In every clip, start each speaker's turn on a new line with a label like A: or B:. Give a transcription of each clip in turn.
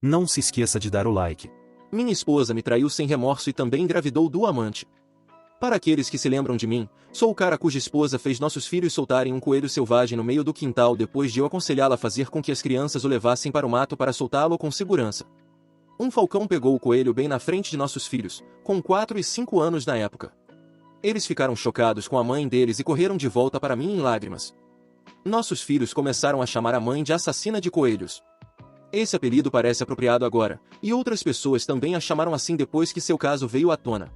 A: Não se esqueça de dar o like.
B: Minha esposa me traiu sem remorso e também engravidou do amante. Para aqueles que se lembram de mim, sou o cara cuja esposa fez nossos filhos soltarem um coelho selvagem no meio do quintal depois de eu aconselhá-la a fazer com que as crianças o levassem para o mato para soltá-lo com segurança. Um falcão pegou o coelho bem na frente de nossos filhos, com 4 e 5 anos na época. Eles ficaram chocados com a mãe deles e correram de volta para mim em lágrimas. Nossos filhos começaram a chamar a mãe de assassina de coelhos. Esse apelido parece apropriado agora, e outras pessoas também a chamaram assim depois que seu caso veio à tona.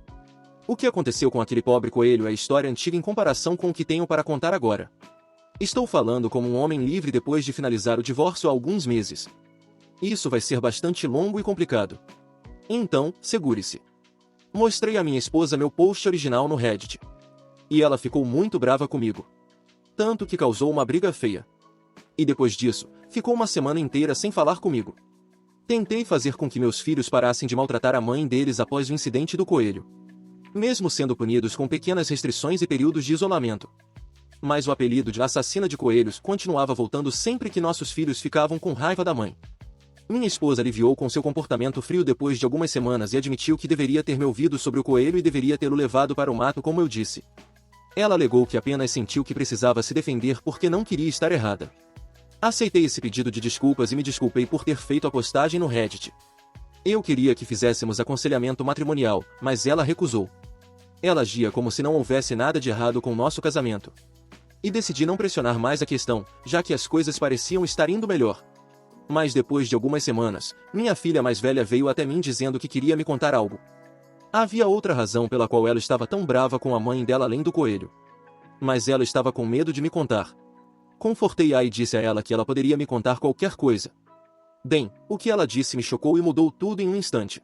B: O que aconteceu com aquele pobre coelho é história antiga em comparação com o que tenho para contar agora. Estou falando como um homem livre depois de finalizar o divórcio há alguns meses. Isso vai ser bastante longo e complicado. Então, segure-se. Mostrei à minha esposa meu post original no Reddit. E ela ficou muito brava comigo. Tanto que causou uma briga feia. E depois disso, ficou uma semana inteira sem falar comigo. Tentei fazer com que meus filhos parassem de maltratar a mãe deles após o incidente do coelho. Mesmo sendo punidos com pequenas restrições e períodos de isolamento. Mas o apelido de assassina de coelhos continuava voltando sempre que nossos filhos ficavam com raiva da mãe. Minha esposa aliviou com seu comportamento frio depois de algumas semanas e admitiu que deveria ter me ouvido sobre o coelho e deveria tê-lo levado para o mato como eu disse. Ela alegou que apenas sentiu que precisava se defender porque não queria estar errada. Aceitei esse pedido de desculpas e me desculpei por ter feito a postagem no Reddit. Eu queria que fizéssemos aconselhamento matrimonial, mas ela recusou. Ela agia como se não houvesse nada de errado com o nosso casamento. E decidi não pressionar mais a questão, já que as coisas pareciam estar indo melhor. Mas depois de algumas semanas, minha filha mais velha veio até mim dizendo que queria me contar algo. Havia outra razão pela qual ela estava tão brava com a mãe dela além do coelho. Mas ela estava com medo de me contar. Confortei-a e disse a ela que ela poderia me contar qualquer coisa. Bem, o que ela disse me chocou e mudou tudo em um instante.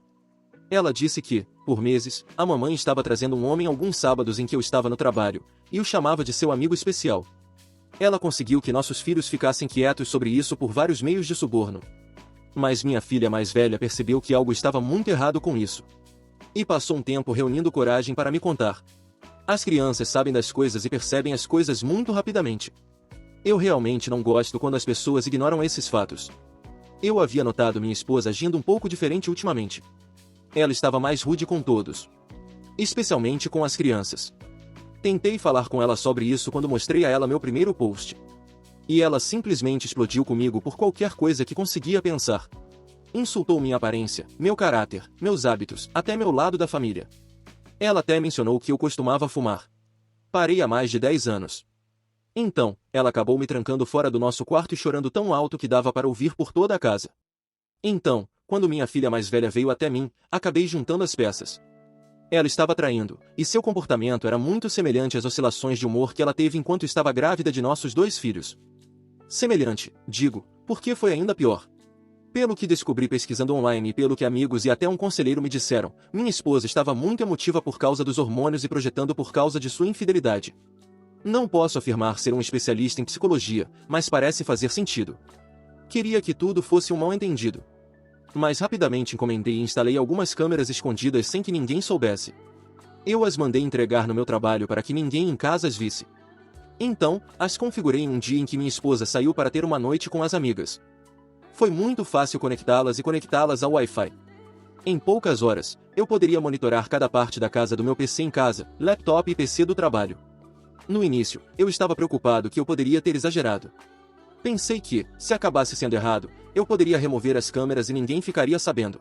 B: Ela disse que, por meses, a mamãe estava trazendo um homem alguns sábados em que eu estava no trabalho, e o chamava de seu amigo especial. Ela conseguiu que nossos filhos ficassem quietos sobre isso por vários meios de suborno. Mas minha filha mais velha percebeu que algo estava muito errado com isso. E passou um tempo reunindo coragem para me contar. As crianças sabem das coisas e percebem as coisas muito rapidamente. Eu realmente não gosto quando as pessoas ignoram esses fatos. Eu havia notado minha esposa agindo um pouco diferente ultimamente. Ela estava mais rude com todos. Especialmente com as crianças. Tentei falar com ela sobre isso quando mostrei a ela meu primeiro post. E ela simplesmente explodiu comigo por qualquer coisa que conseguia pensar. Insultou minha aparência, meu caráter, meus hábitos, até meu lado da família. Ela até mencionou que eu costumava fumar. Parei há mais de 10 anos. Então, ela acabou me trancando fora do nosso quarto e chorando tão alto que dava para ouvir por toda a casa. Então, quando minha filha mais velha veio até mim, acabei juntando as peças. Ela estava traindo, e seu comportamento era muito semelhante às oscilações de humor que ela teve enquanto estava grávida de nossos 2 filhos. Semelhante, digo, porque foi ainda pior. Pelo que descobri pesquisando online e pelo que amigos e até um conselheiro me disseram, minha esposa estava muito emotiva por causa dos hormônios e projetando por causa de sua infidelidade. Não posso afirmar ser um especialista em psicologia, mas parece fazer sentido. Queria que tudo fosse um mal-entendido. Mas rapidamente encomendei e instalei algumas câmeras escondidas sem que ninguém soubesse. Eu as mandei entregar no meu trabalho para que ninguém em casa as visse. Então, as configurei em um dia em que minha esposa saiu para ter uma noite com as amigas. Foi muito fácil conectá-las e conectá-las ao Wi-Fi. Em poucas horas, eu poderia monitorar cada parte da casa do meu PC em casa, laptop e PC do trabalho. No início, eu estava preocupado que eu poderia ter exagerado. Pensei que, se acabasse sendo errado, eu poderia remover as câmeras e ninguém ficaria sabendo.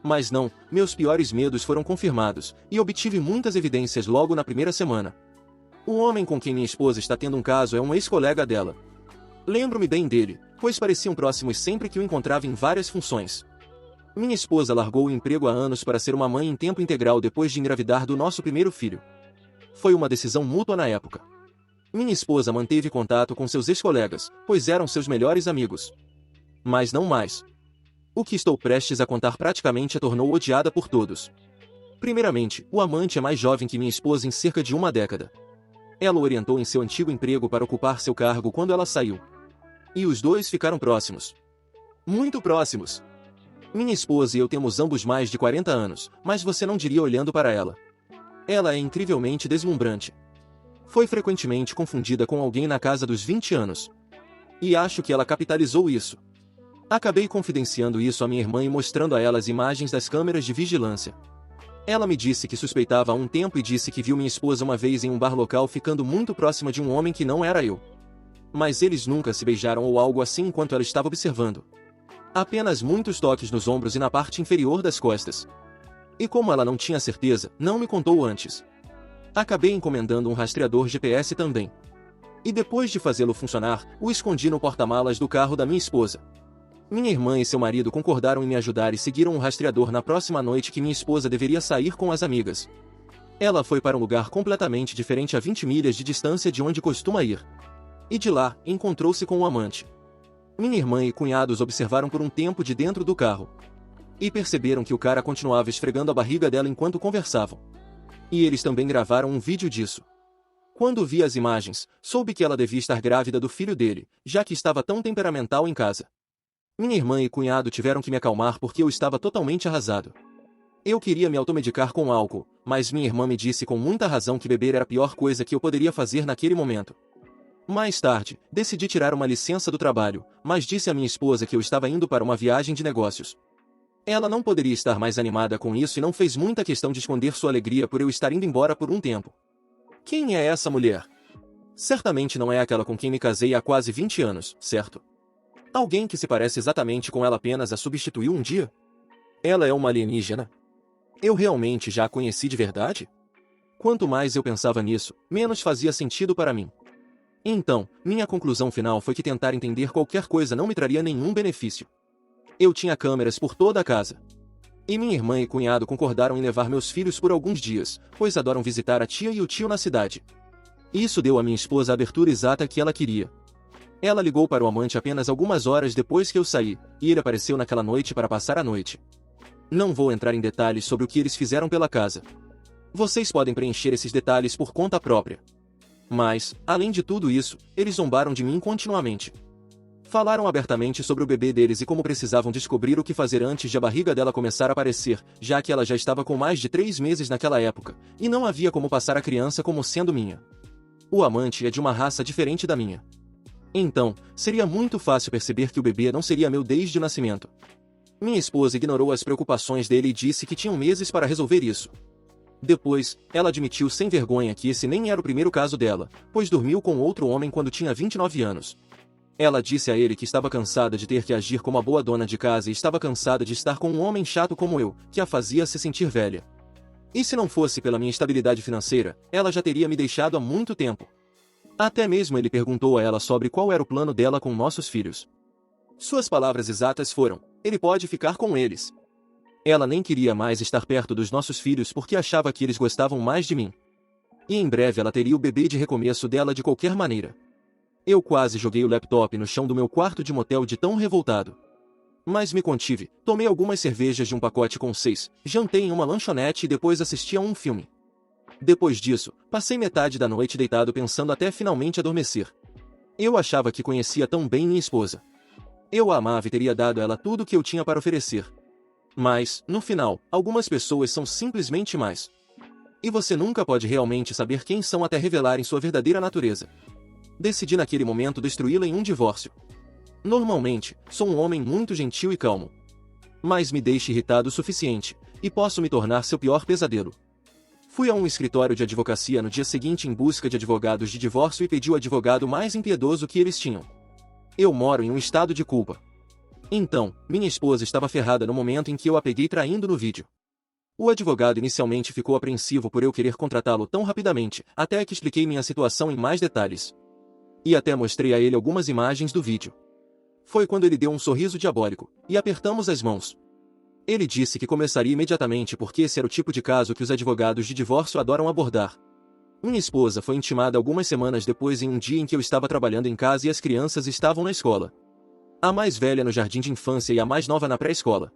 B: Mas não, meus piores medos foram confirmados, e obtive muitas evidências logo na primeira semana. O homem com quem minha esposa está tendo um caso é um ex-colega dela. Lembro-me bem dele, pois pareciam próximos sempre que o encontrava em várias funções. Minha esposa largou o emprego há anos para ser uma mãe em tempo integral depois de engravidar do nosso primeiro filho. Foi uma decisão mútua na época. Minha esposa manteve contato com seus ex-colegas, pois eram seus melhores amigos. Mas não mais. O que estou prestes a contar praticamente a tornou odiada por todos. Primeiramente, o amante é mais jovem que minha esposa em cerca de uma década. Ela o orientou em seu antigo emprego para ocupar seu cargo quando ela saiu. E os dois ficaram próximos. Muito próximos. Minha esposa e eu temos ambos mais de 40 anos, mas você não diria olhando para ela. Ela é incrivelmente deslumbrante. Foi frequentemente confundida com alguém na casa dos 20 anos. E acho que ela capitalizou isso. Acabei confidenciando isso à minha irmã e mostrando a ela as imagens das câmeras de vigilância. Ela me disse que suspeitava há um tempo e disse que viu minha esposa uma vez em um bar local ficando muito próxima de um homem que não era eu. Mas eles nunca se beijaram ou algo assim enquanto ela estava observando. Apenas muitos toques nos ombros e na parte inferior das costas. E como ela não tinha certeza, não me contou antes. Acabei encomendando um rastreador GPS também. E depois de fazê-lo funcionar, o escondi no porta-malas do carro da minha esposa. Minha irmã e seu marido concordaram em me ajudar e seguiram o rastreador na próxima noite que minha esposa deveria sair com as amigas. Ela foi para um lugar completamente diferente a 20 milhas de distância de onde costuma ir. E de lá, encontrou-se com o amante. Minha irmã e cunhados observaram por um tempo de dentro do carro. E perceberam que o cara continuava esfregando a barriga dela enquanto conversavam. E eles também gravaram um vídeo disso. Quando vi as imagens, soube que ela devia estar grávida do filho dele, já que estava tão temperamental em casa. Minha irmã e cunhado tiveram que me acalmar porque eu estava totalmente arrasado. Eu queria me automedicar com álcool, mas minha irmã me disse com muita razão que beber era a pior coisa que eu poderia fazer naquele momento. Mais tarde, decidi tirar uma licença do trabalho, mas disse à minha esposa que eu estava indo para uma viagem de negócios. Ela não poderia estar mais animada com isso e não fez muita questão de esconder sua alegria por eu estar indo embora por um tempo. Quem é essa mulher? Certamente não é aquela com quem me casei há quase 20 anos, certo? Alguém que se parece exatamente com ela apenas a substituiu um dia? Ela é uma alienígena? Eu realmente já a conheci de verdade? Quanto mais eu pensava nisso, menos fazia sentido para mim. Então, minha conclusão final foi que tentar entender qualquer coisa não me traria nenhum benefício. Eu tinha câmeras por toda a casa. E minha irmã e cunhado concordaram em levar meus filhos por alguns dias, pois adoram visitar a tia e o tio na cidade. Isso deu à minha esposa a abertura exata que ela queria. Ela ligou para o amante apenas algumas horas depois que eu saí, e ele apareceu naquela noite para passar a noite. Não vou entrar em detalhes sobre o que eles fizeram pela casa. Vocês podem preencher esses detalhes por conta própria. Mas, além de tudo isso, eles zombaram de mim continuamente. Falaram abertamente sobre o bebê deles e como precisavam descobrir o que fazer antes de a barriga dela começar a aparecer, já que ela já estava com mais de 3 meses naquela época, e não havia como passar a criança como sendo minha. O amante é de uma raça diferente da minha. Então, seria muito fácil perceber que o bebê não seria meu desde o nascimento. Minha esposa ignorou as preocupações dele e disse que tinham meses para resolver isso. Depois, ela admitiu sem vergonha que esse nem era o primeiro caso dela, pois dormiu com outro homem quando tinha 29 anos. Ela disse a ele que estava cansada de ter que agir como a boa dona de casa e estava cansada de estar com um homem chato como eu, que a fazia se sentir velha. E se não fosse pela minha estabilidade financeira, ela já teria me deixado há muito tempo. Até mesmo ele perguntou a ela sobre qual era o plano dela com nossos filhos. Suas palavras exatas foram: ele pode ficar com eles. Ela nem queria mais estar perto dos nossos filhos porque achava que eles gostavam mais de mim. E em breve ela teria o bebê de recomeço dela de qualquer maneira. Eu quase joguei o laptop no chão do meu quarto de motel de tão revoltado. Mas me contive, tomei algumas cervejas de um pacote com 6, jantei em uma lanchonete e depois assisti a um filme. Depois disso, passei metade da noite deitado pensando até finalmente adormecer. Eu achava que conhecia tão bem minha esposa. Eu a amava e teria dado a ela tudo o que eu tinha para oferecer. Mas, no final, algumas pessoas são simplesmente mais. E você nunca pode realmente saber quem são até revelarem sua verdadeira natureza. Decidi naquele momento destruí-la em um divórcio. Normalmente, sou um homem muito gentil e calmo. Mas me deixe irritado o suficiente, e posso me tornar seu pior pesadelo. Fui a um escritório de advocacia no dia seguinte em busca de advogados de divórcio e pedi o advogado mais impiedoso que eles tinham. Eu moro em um estado de culpa. Então, minha esposa estava ferrada no momento em que eu a peguei traindo no vídeo. O advogado inicialmente ficou apreensivo por eu querer contratá-lo tão rapidamente, até que expliquei minha situação em mais detalhes. E até mostrei a ele algumas imagens do vídeo. Foi quando ele deu um sorriso diabólico, e apertamos as mãos. Ele disse que começaria imediatamente porque esse era o tipo de caso que os advogados de divórcio adoram abordar. Minha esposa foi intimada algumas semanas depois em um dia em que eu estava trabalhando em casa e as crianças estavam na escola. A mais velha no jardim de infância e a mais nova na pré-escola.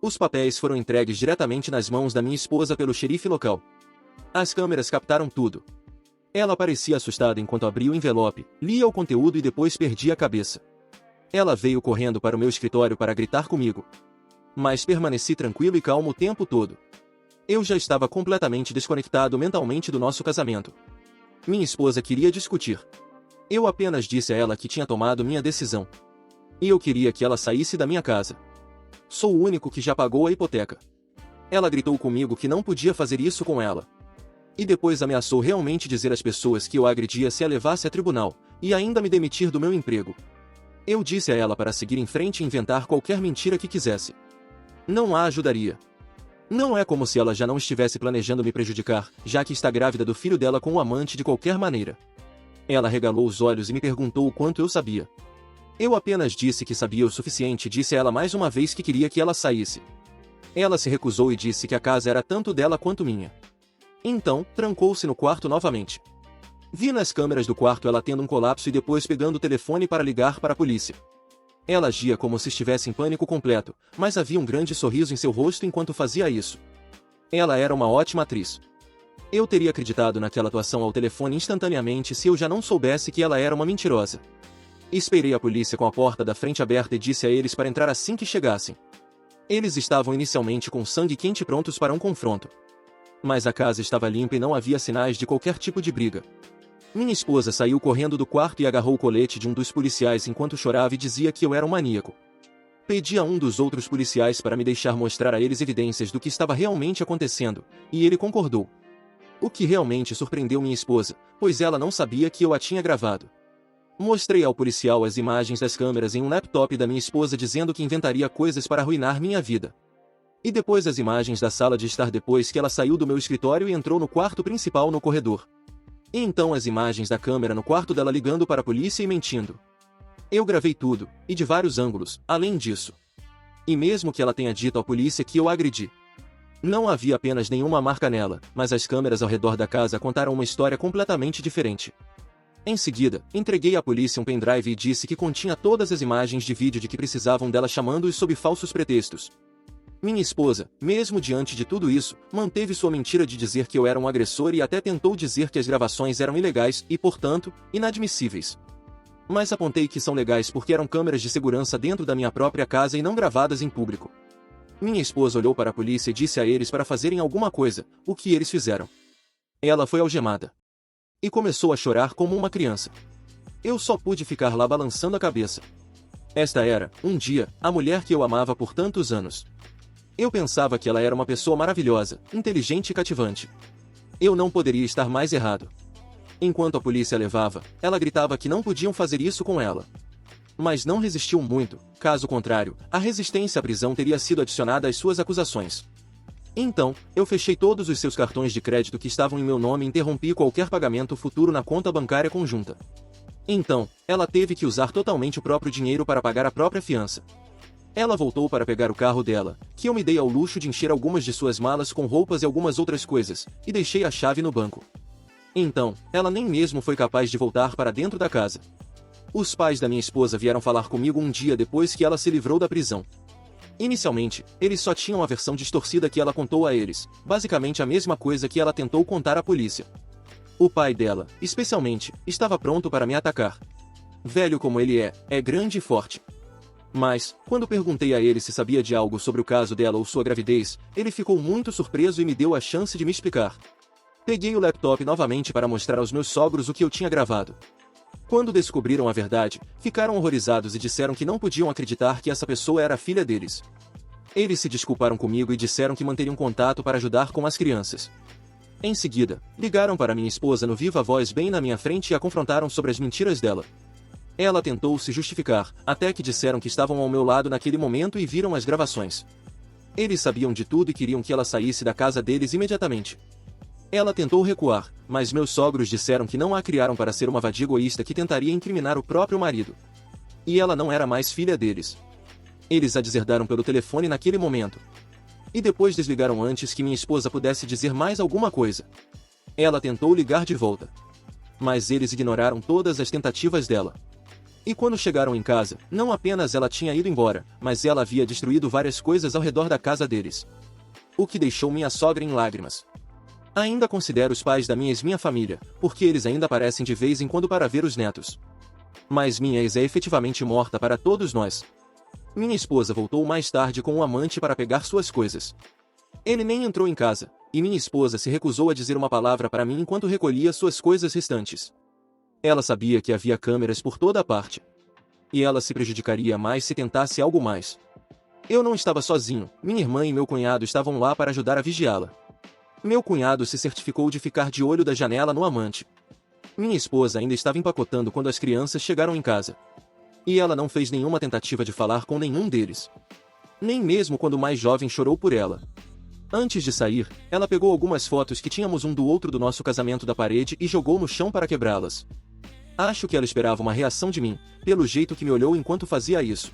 B: Os papéis foram entregues diretamente nas mãos da minha esposa pelo xerife local. As câmeras captaram tudo. Ela parecia assustada enquanto abria o envelope, lia o conteúdo e depois perdia a cabeça. Ela veio correndo para o meu escritório para gritar comigo. Mas permaneci tranquilo e calmo o tempo todo. Eu já estava completamente desconectado mentalmente do nosso casamento. Minha esposa queria discutir. Eu apenas disse a ela que tinha tomado minha decisão. E eu queria que ela saísse da minha casa. Sou o único que já pagou a hipoteca. Ela gritou comigo que não podia fazer isso com ela. E depois ameaçou realmente dizer às pessoas que eu a agredia se a levasse a tribunal, e ainda me demitir do meu emprego. Eu disse a ela para seguir em frente e inventar qualquer mentira que quisesse. Não a ajudaria. Não é como se ela já não estivesse planejando me prejudicar, já que está grávida do filho dela com o amante de qualquer maneira. Ela regalou os olhos e me perguntou o quanto eu sabia. Eu apenas disse que sabia o suficiente e disse a ela mais uma vez que queria que ela saísse. Ela se recusou e disse que a casa era tanto dela quanto minha. Então, trancou-se no quarto novamente. Vi nas câmeras do quarto ela tendo um colapso e depois pegando o telefone para ligar para a polícia. Ela agia como se estivesse em pânico completo, mas havia um grande sorriso em seu rosto enquanto fazia isso. Ela era uma ótima atriz. Eu teria acreditado naquela atuação ao telefone instantaneamente se eu já não soubesse que ela era uma mentirosa. Esperei a polícia com a porta da frente aberta e disse a eles para entrar assim que chegassem. Eles estavam inicialmente com sangue quente prontos para um confronto. Mas a casa estava limpa e não havia sinais de qualquer tipo de briga. Minha esposa saiu correndo do quarto e agarrou o colete de um dos policiais enquanto chorava e dizia que eu era um maníaco. Pedi a um dos outros policiais para me deixar mostrar a eles evidências do que estava realmente acontecendo, e ele concordou. O que realmente surpreendeu minha esposa, pois ela não sabia que eu a tinha gravado. Mostrei ao policial as imagens das câmeras em um laptop da minha esposa dizendo que inventaria coisas para arruinar minha vida. E depois as imagens da sala de estar depois que ela saiu do meu escritório e entrou no quarto principal no corredor. E então as imagens da câmera no quarto dela ligando para a polícia e mentindo. Eu gravei tudo, e de vários ângulos, além disso. E mesmo que ela tenha dito à polícia que eu a agredi. Não havia apenas nenhuma marca nela, mas as câmeras ao redor da casa contaram uma história completamente diferente. Em seguida, entreguei à polícia um pendrive e disse que continha todas as imagens de vídeo de que precisavam dela chamando-os sob falsos pretextos. Minha esposa, mesmo diante de tudo isso, manteve sua mentira de dizer que eu era um agressor e até tentou dizer que as gravações eram ilegais e, portanto, inadmissíveis. Mas apontei que são legais porque eram câmeras de segurança dentro da minha própria casa e não gravadas em público. Minha esposa olhou para a polícia e disse a eles para fazerem alguma coisa, o que eles fizeram. Ela foi algemada. E começou a chorar como uma criança. Eu só pude ficar lá balançando a cabeça. Esta era, um dia, a mulher que eu amava por tantos anos. Eu pensava que ela era uma pessoa maravilhosa, inteligente e cativante. Eu não poderia estar mais errado. Enquanto a polícia a levava, ela gritava que não podiam fazer isso com ela. Mas não resistiu muito, caso contrário, a resistência à prisão teria sido adicionada às suas acusações. Então, eu fechei todos os seus cartões de crédito que estavam em meu nome e interrompi qualquer pagamento futuro na conta bancária conjunta. Então, ela teve que usar totalmente o próprio dinheiro para pagar a própria fiança. Ela voltou para pegar o carro dela, que eu me dei ao luxo de encher algumas de suas malas com roupas e algumas outras coisas, e deixei a chave no banco. Então, ela nem mesmo foi capaz de voltar para dentro da casa. Os pais da minha esposa vieram falar comigo um dia depois que ela se livrou da prisão. Inicialmente, eles só tinham a versão distorcida que ela contou a eles, basicamente a mesma coisa que ela tentou contar à polícia. O pai dela, especialmente, estava pronto para me atacar. Velho como ele é grande e forte. Mas, quando perguntei a ele se sabia de algo sobre o caso dela ou sua gravidez, ele ficou muito surpreso e me deu a chance de me explicar. Peguei o laptop novamente para mostrar aos meus sogros o que eu tinha gravado. Quando descobriram a verdade, ficaram horrorizados e disseram que não podiam acreditar que essa pessoa era a filha deles. Eles se desculparam comigo e disseram que manteriam contato para ajudar com as crianças. Em seguida, ligaram para minha esposa no viva voz bem na minha frente e a confrontaram sobre as mentiras dela. Ela tentou se justificar, até que disseram que estavam ao meu lado naquele momento e viram as gravações. Eles sabiam de tudo e queriam que ela saísse da casa deles imediatamente. Ela tentou recuar, mas meus sogros disseram que não a criaram para ser uma vadia egoísta que tentaria incriminar o próprio marido. E ela não era mais filha deles. Eles a deserdaram pelo telefone naquele momento. E depois desligaram antes que minha esposa pudesse dizer mais alguma coisa. Ela tentou ligar de volta. Mas eles ignoraram todas as tentativas dela. E quando chegaram em casa, não apenas ela tinha ido embora, mas ela havia destruído várias coisas ao redor da casa deles. O que deixou minha sogra em lágrimas. Ainda considero os pais da minha família, porque eles ainda aparecem de vez em quando para ver os netos. Mas minha ex é efetivamente morta para todos nós. Minha esposa voltou mais tarde com um amante para pegar suas coisas. Ele nem entrou em casa, e minha esposa se recusou a dizer uma palavra para mim enquanto recolhia suas coisas restantes. Ela sabia que havia câmeras por toda a parte. E ela se prejudicaria mais se tentasse algo mais. Eu não estava sozinho, minha irmã e meu cunhado estavam lá para ajudar a vigiá-la. Meu cunhado se certificou de ficar de olho da janela no amante. Minha esposa ainda estava empacotando quando as crianças chegaram em casa. E ela não fez nenhuma tentativa de falar com nenhum deles. Nem mesmo quando o mais jovem chorou por ela. Antes de sair, ela pegou algumas fotos que tínhamos um do outro do nosso casamento da parede e jogou no chão para quebrá-las. Acho que ela esperava uma reação de mim, pelo jeito que me olhou enquanto fazia isso.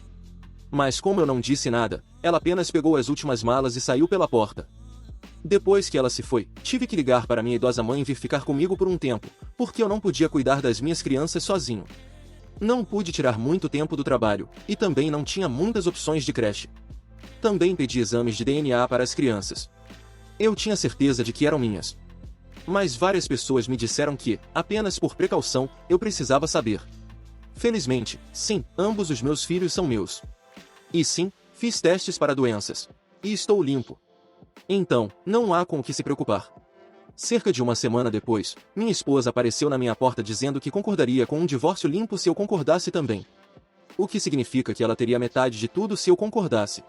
B: Mas como eu não disse nada, ela apenas pegou as últimas malas e saiu pela porta. Depois que ela se foi, tive que ligar para minha idosa mãe vir ficar comigo por um tempo, porque eu não podia cuidar das minhas crianças sozinho. Não pude tirar muito tempo do trabalho, e também não tinha muitas opções de creche. Também pedi exames de DNA para as crianças. Eu tinha certeza de que eram minhas. Mas várias pessoas me disseram que, apenas por precaução, eu precisava saber. Felizmente, sim, ambos os meus filhos são meus. E sim, fiz testes para doenças. E estou limpo. Então, não há com o que se preocupar. Cerca de uma semana depois, minha esposa apareceu na minha porta dizendo que concordaria com um divórcio limpo se eu concordasse também. O que significa que ela teria metade de tudo se eu concordasse.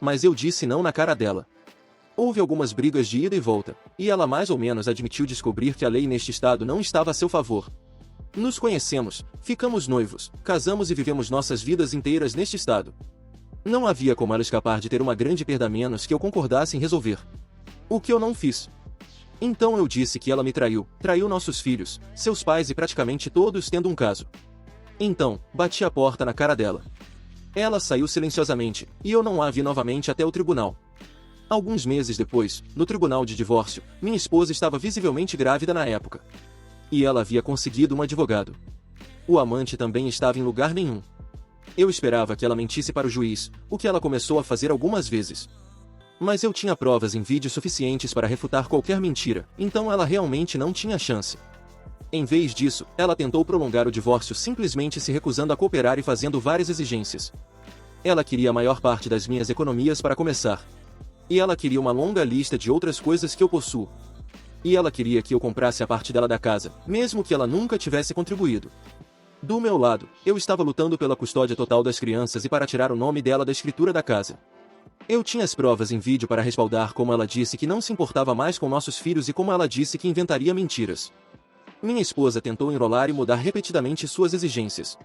B: Mas eu disse não na cara dela. Houve algumas brigas de ida e volta, e ela mais ou menos admitiu descobrir que a lei neste estado não estava a seu favor. Nos conhecemos, ficamos noivos, casamos e vivemos nossas vidas inteiras neste estado. Não havia como ela escapar de ter uma grande perda a menos que eu concordasse em resolver. O que eu não fiz. Então eu disse que ela me traiu nossos filhos, seus pais e praticamente todos tendo um caso. Então, bati a porta na cara dela. Ela saiu silenciosamente, e eu não a vi novamente até o tribunal. Alguns meses depois, no tribunal de divórcio, minha esposa estava visivelmente grávida na época. E ela havia conseguido um advogado. O amante também estava em lugar nenhum. Eu esperava que ela mentisse para o juiz, o que ela começou a fazer algumas vezes. Mas eu tinha provas em vídeo suficientes para refutar qualquer mentira, então ela realmente não tinha chance. Em vez disso, ela tentou prolongar o divórcio simplesmente se recusando a cooperar e fazendo várias exigências. Ela queria a maior parte das minhas economias para começar. E ela queria uma longa lista de outras coisas que eu possuo. E ela queria que eu comprasse a parte dela da casa, mesmo que ela nunca tivesse contribuído. Do meu lado, eu estava lutando pela custódia total das crianças e para tirar o nome dela da escritura da casa. Eu tinha as provas em vídeo para respaldar como ela disse que não se importava mais com nossos filhos e como ela disse que inventaria mentiras. Minha esposa tentou enrolar e mudar repetidamente suas exigências.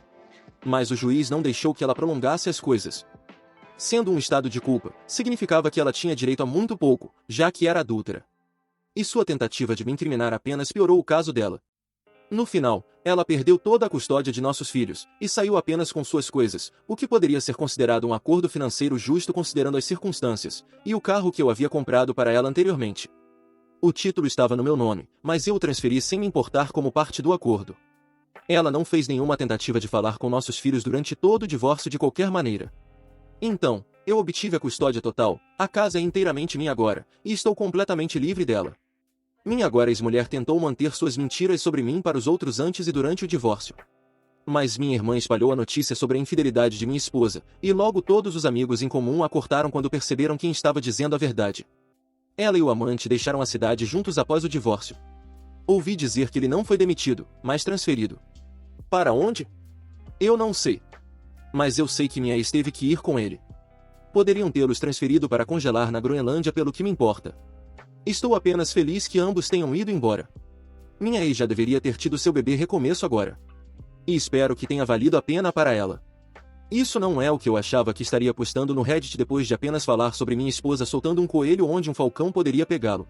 B: Mas o juiz não deixou que ela prolongasse as coisas. Sendo um estado de culpa, significava que ela tinha direito a muito pouco, já que era adúltera. E sua tentativa de me incriminar apenas piorou o caso dela. No final, ela perdeu toda a custódia de nossos filhos, e saiu apenas com suas coisas, o que poderia ser considerado um acordo financeiro justo considerando as circunstâncias, e o carro que eu havia comprado para ela anteriormente. O título estava no meu nome, mas eu o transferi sem me importar como parte do acordo. Ela não fez nenhuma tentativa de falar com nossos filhos durante todo o divórcio de qualquer maneira. Então, eu obtive a custódia total, a casa é inteiramente minha agora, e estou completamente livre dela. Minha agora ex-mulher tentou manter suas mentiras sobre mim para os outros antes e durante o divórcio. Mas minha irmã espalhou a notícia sobre a infidelidade de minha esposa, e logo todos os amigos em comum a cortaram quando perceberam quem estava dizendo a verdade. Ela e o amante deixaram a cidade juntos após o divórcio. Ouvi dizer que ele não foi demitido, mas transferido. Para onde? Eu não sei. Mas eu sei que minha ex teve que ir com ele. Poderiam tê-los transferido para congelar na Groenlândia pelo que me importa. Estou apenas feliz que ambos tenham ido embora. Minha ex já deveria ter tido seu bebê recomeço agora. E espero que tenha valido a pena para ela. Isso não é o que eu achava que estaria postando no Reddit depois de apenas falar sobre minha esposa soltando um coelho onde um falcão poderia pegá-lo.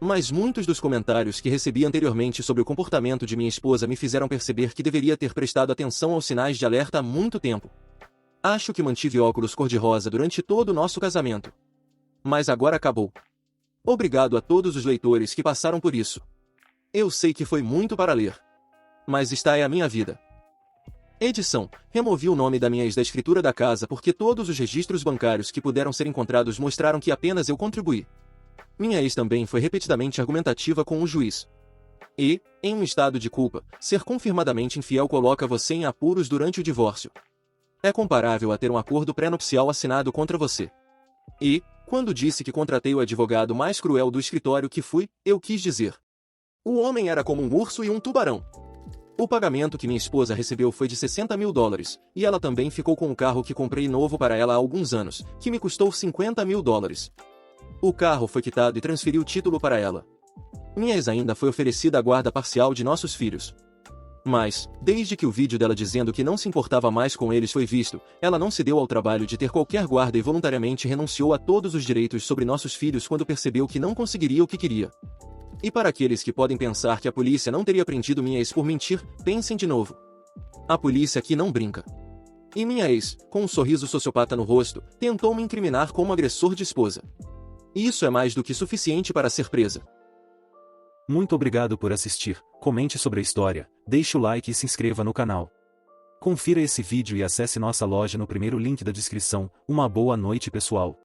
B: Mas muitos dos comentários que recebi anteriormente sobre o comportamento de minha esposa me fizeram perceber que deveria ter prestado atenção aos sinais de alerta há muito tempo. Acho que mantive óculos cor-de-rosa durante todo o nosso casamento. Mas agora acabou. Obrigado a todos os leitores que passaram por isso. Eu sei que foi muito para ler. Mas esta é a minha vida. Edição. Removi o nome da minha ex da escritura da casa porque todos os registros bancários que puderam ser encontrados mostraram que apenas eu contribuí. Minha ex também foi repetidamente argumentativa com o juiz. E, em um estado de culpa, ser confirmadamente infiel coloca você em apuros durante o divórcio. É comparável a ter um acordo pré-nupcial assinado contra você. E, quando disse que contratei o advogado mais cruel do escritório que fui, eu quis dizer. O homem era como um urso e um tubarão. O pagamento que minha esposa recebeu foi de US$ 60 mil, e ela também ficou com o carro que comprei novo para ela há alguns anos, que me custou US$ 50 mil. O carro foi quitado e transferi o título para ela. Minha ex ainda foi oferecida a guarda parcial de nossos filhos. Mas, desde que o vídeo dela dizendo que não se importava mais com eles foi visto, ela não se deu ao trabalho de ter qualquer guarda e voluntariamente renunciou a todos os direitos sobre nossos filhos quando percebeu que não conseguiria o que queria. E para aqueles que podem pensar que a polícia não teria prendido minha ex por mentir, pensem de novo. A polícia aqui não brinca. E minha ex, com um sorriso sociopata no rosto, tentou me incriminar como agressor de esposa. Isso é mais do que suficiente para ser presa.
A: Muito obrigado por assistir, comente sobre a história, deixe o like e se inscreva no canal. Confira esse vídeo e acesse nossa loja no primeiro link da descrição. Uma boa noite, pessoal.